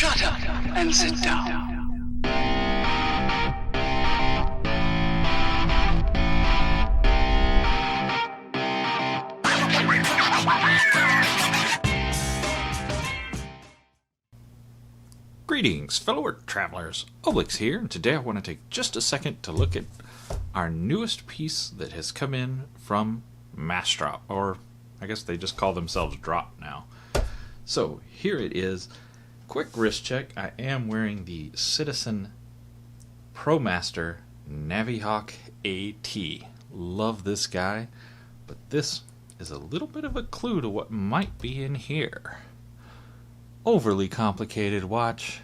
Shut up and sit down. Greetings, fellow Earth travelers. Obelix here, and today I want to take just a second to look at our newest piece that has come in from Massdrop, or I guess they just call themselves Drop now. So here it is. Quick wrist check. I am wearing the Citizen ProMaster Navihawk AT. Love this guy, but this is a little bit of a clue to what might be in here. Overly complicated watch.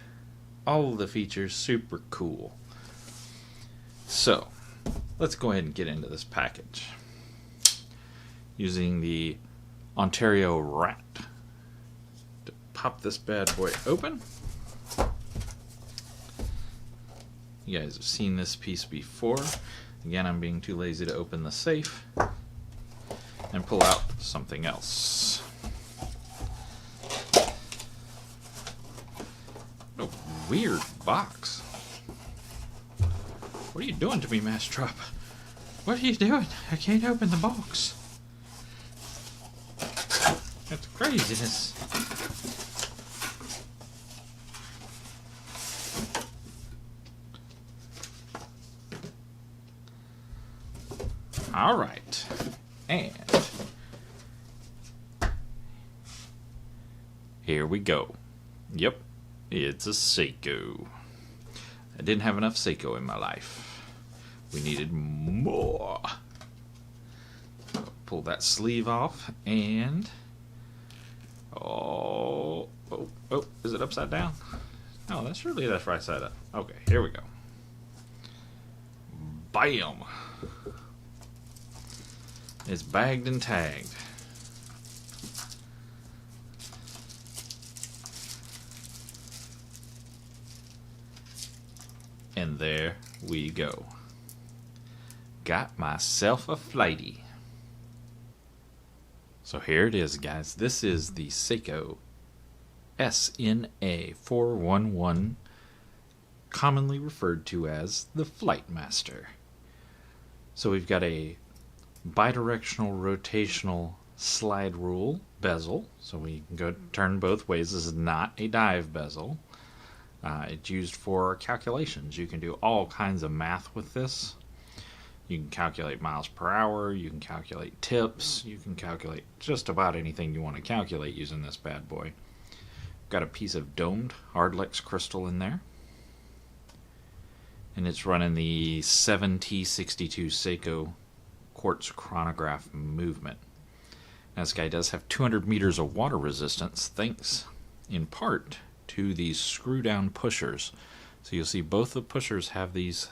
All of the features super cool. So, let's go ahead and get into this package. Using the Ontario Rat to pop this bad boy open. You guys have seen this piece before. Again, I'm being too lazy to open the safe and pull out something else. Weird box. What are you doing to me, Massdrop? What are you doing? I can't open the box. That's craziness. Alright. And here we go. Yep. It's a Seiko. I didn't have enough Seiko in my life. We needed more. I'll pull that sleeve off and... Oh, is it upside down? No, that's right side up. Okay, here we go. Bam! It's bagged and tagged. And there we go. Got myself a flighty. So here it is, guys. This is the Seiko SNA411, commonly referred to as the Flightmaster. So we've got a bidirectional rotational slide rule bezel, so we can go turn both ways. This is not a dive bezel. It's used for calculations. You can do all kinds of math with this. You can calculate miles per hour, you can calculate tips, you can calculate just about anything you want to calculate using this bad boy. Got a piece of domed Hardlex crystal in there. And it's running the 7T62 Seiko quartz chronograph movement. Now, this guy does have 200 meters of water resistance, thanks in part to these screw down pushers. So you'll see both the pushers have these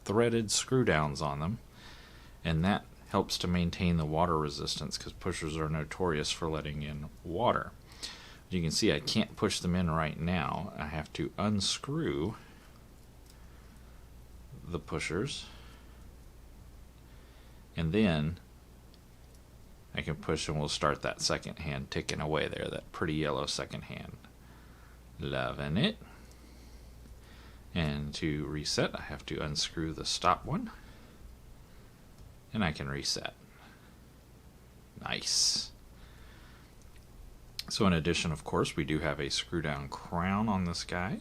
threaded screw downs on them, and that helps to maintain the water resistance because pushers are notorious for letting in water. As you can see, I can't push them in right now. I have to unscrew the pushers, and then I can push and we'll start that second hand ticking away there, that pretty yellow second hand. Loving it. And to reset, I have to unscrew the stop one, and I can reset. Nice. So in addition, of course, we do have a screw down crown on this guy.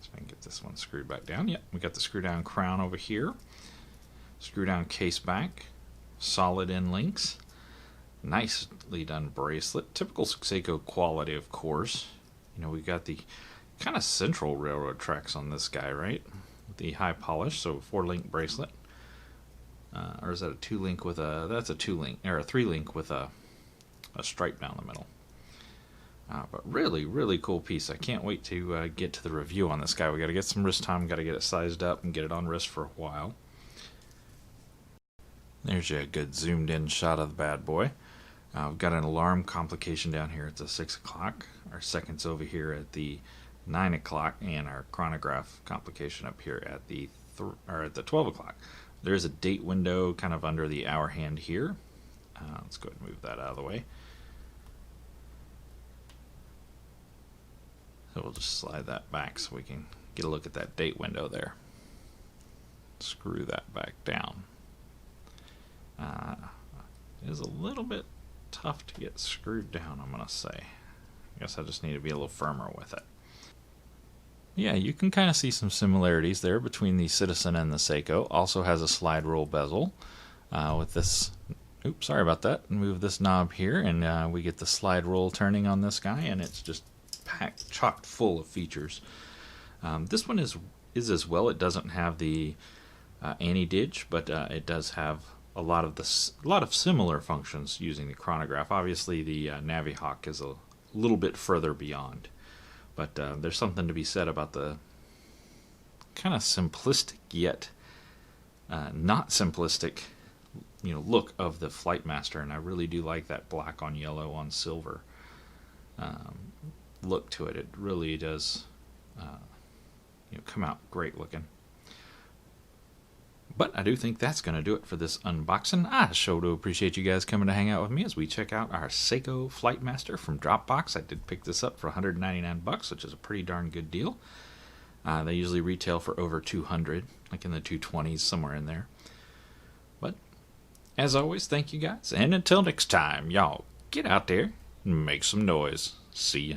So I can get this one screwed back down. Yep, we got the screw down crown over here. Screw down case back. Solid end links. Nicely done bracelet. Typical Seiko quality, of course. You know, we got the kind of central railroad tracks on this guy, right? The high polish, so 4-link bracelet. Or is that a 2-link with a... That's a 2-link, or a 3-link with a stripe down the middle. But really, really cool piece. I can't wait to get to the review on this guy. We got to get some wrist time, got to get it sized up and get it on wrist for a while. There's a good zoomed in shot of the bad boy. We've got an alarm complication down here at the 6 o'clock. Our seconds over here at the 9 o'clock, and our chronograph complication up here at the 12 o'clock. There is a date window kind of under the hour hand here. Let's go ahead and move that out of the way. So we'll just slide that back so we can get a look at that date window there. Screw that back down. It is a little bit tough to get screwed down, I'm going to say. I guess I just need to be a little firmer with it. Yeah, you can kind of see some similarities there between the Citizen and the Seiko. Also has a slide roll bezel with this. Oops, sorry about that. Move this knob here, and we get the slide roll turning on this guy, and it's just packed, chocked full of features. This one is as well. It doesn't have the anti-didge, but it does have a lot of similar functions using the chronograph. Obviously, the Navihawk is a little bit further beyond, but there's something to be said about the kind of simplistic yet not simplistic, look of the Flightmaster, and I really do like that black on yellow on silver look to it. It really does come out great looking. But I do think that's going to do it for this unboxing. I sure do appreciate you guys coming to hang out with me as we check out our Seiko Flightmaster from Dropbox. I did pick this up for $199, which is a pretty darn good deal. They usually retail for over $200, like in the 220s, somewhere in there. But as always, thank you guys, and until next time, y'all get out there and make some noise. See ya.